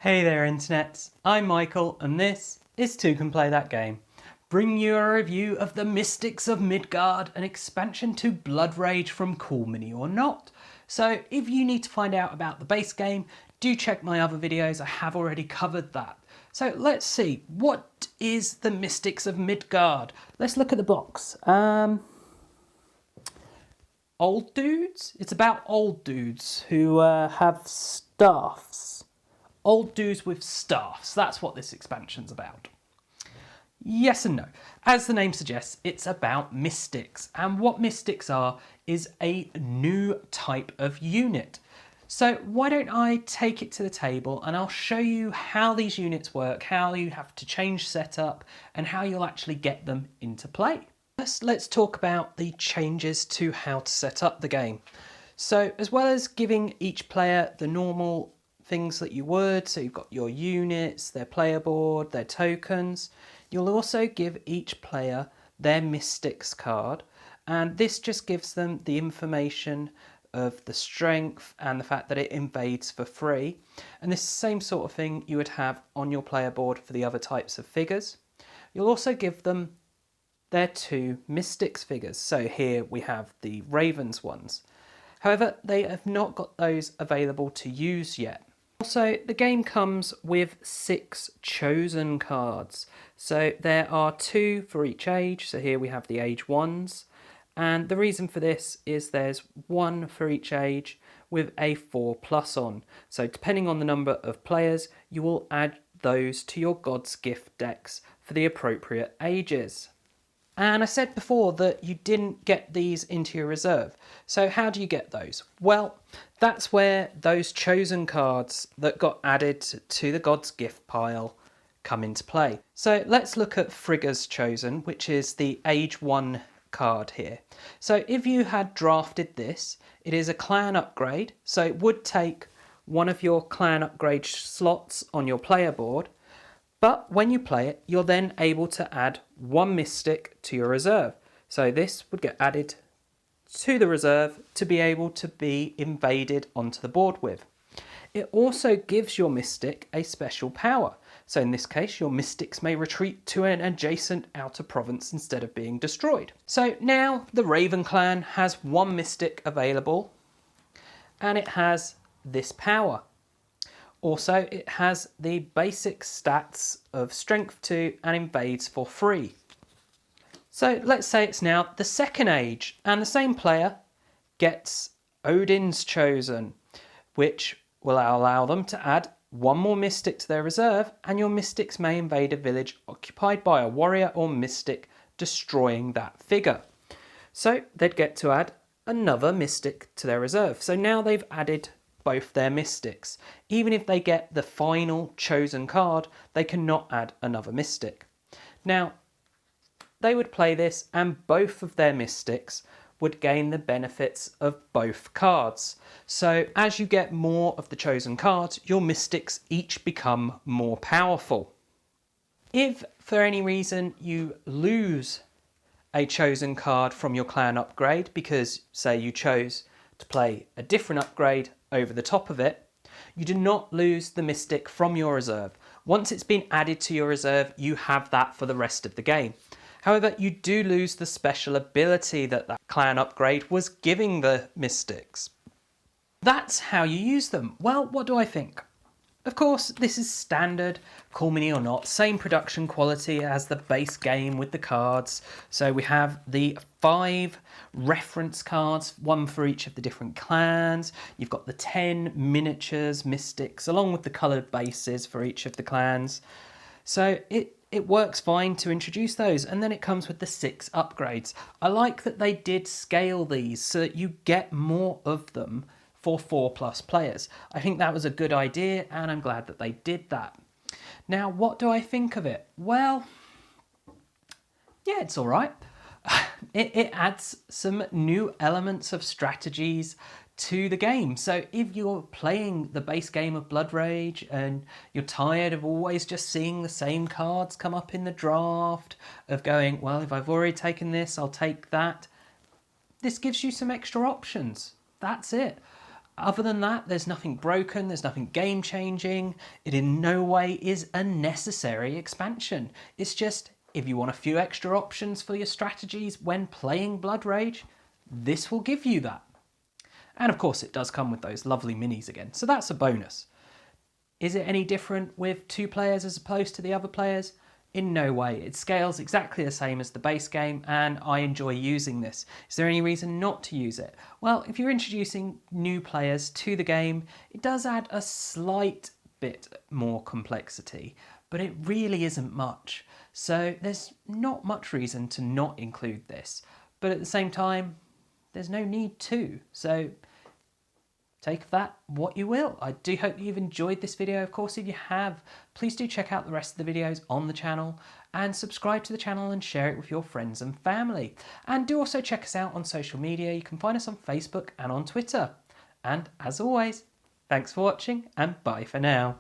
Hey there internets, I'm Michael and this is Toucan Play That Game, bringing you a review of the Mystics of Midgard, an expansion to Blood Rage from Cool Mini or Not. So if you need to find out about the base game, do check my other videos, I have already covered that. So let's see, what is the Mystics of Midgard? Let's look at the box. Old dudes? It's about old dudes who have staffs. Old dudes with staffs, that's what this expansion's about. Yes and no. As the name suggests, it's about mystics, and what mystics are is a new type of unit. So why don't I take it to the table and I'll show you how these units work, how you have to change setup, and how you'll actually get them into play. First, let's talk about the changes to how to set up the game. So as well as giving each player the normal things that you would, so you've got your units, their player board, their tokens, you'll also give each player their mystics card, and this just gives them the information of the strength and the fact that it invades for free. And this same sort of thing you would have on your player board for the other types of figures. You'll also give them their two mystics figures, so here we have the ravens ones. However, they have not got those available to use yet. Also, the game comes with 6 chosen cards. So there are 2 for each age. So here we have the age 1s. And the reason for this is there's 1 for each age with a 4+ on. So depending on the number of players, you will add those to your God's Gift decks for the appropriate ages. And I said before that you didn't get these into your reserve. So how do you get those? Well, that's where those chosen cards that got added to the God's Gift pile come into play. So let's look at Frigga's Chosen, which is the age 1 card here. So if you had drafted this, it is a clan upgrade. So it would take one of your clan upgrade slots on your player board. But when you play it, you're then able to add 1 mystic to your reserve. So this would get added to the reserve to be able to be invaded onto the board with. It also gives your mystic a special power. So in this case, your mystics may retreat to an adjacent outer province instead of being destroyed. So now the Raven clan has 1 mystic available, and it has this power. Also, it has the basic stats of strength 2 and invades for free. So let's say it's now the 2nd age, and the same player gets Odin's Chosen, which will allow them to add 1 more mystic to their reserve, and your mystics may invade a village occupied by a warrior or mystic, destroying that figure. So they'd get to add another mystic to their reserve. So now they've added both their mystics. Even if they get the final chosen card, they cannot add another mystic. Now, they would play this and both of their mystics would gain the benefits of both cards. So as you get more of the chosen cards, your mystics each become more powerful. If for any reason you lose a chosen card from your clan upgrade, because say you chose to play a different upgrade over the top of it, you do not lose the mystic from your reserve. Once it's been added to your reserve, you have that for the rest of the game. However, you do lose the special ability that that clan upgrade was giving the mystics. That's how you use them. Well, what do I think? Of course, this is standard, Cool Mini or Not, same production quality as the base game with the cards. So we have the 5 reference cards, 1 for each of the different clans. You've got the 10 miniatures, mystics, along with the coloured bases for each of the clans. So it works fine to introduce those, and then it comes with the 6 upgrades. I like that they did scale these so that you get more of them for 4+ players. I think that was a good idea, and I'm glad that they did that. Now, what do I think of it? Well, yeah, it's all right. It adds some new elements of strategies to the game. So if you're playing the base game of Blood Rage and you're tired of always just seeing the same cards come up in the draft, of going, well, if I've already taken this, I'll take that, this gives you some extra options. That's it. Other than that, there's nothing broken, there's nothing game changing. It in no way is a necessary expansion. It's just, if you want a few extra options for your strategies when playing Blood Rage, this will give you that. And of course it does come with those lovely minis again, so that's a bonus. Is it any different with 2 players as opposed to the other players? In no way. It scales exactly the same as the base game and I enjoy using this. Is there any reason not to use it? Well, if you're introducing new players to the game, it does add a slight bit more complexity, but it really isn't much. So there's not much reason to not include this, but at the same time, there's no need to. So take of that what you will. I do hope you've enjoyed this video. Of course, if you have, please do check out the rest of the videos on the channel and subscribe to the channel and share it with your friends and family. And do also check us out on social media. You can find us on Facebook and on Twitter. And as always, thanks for watching and bye for now.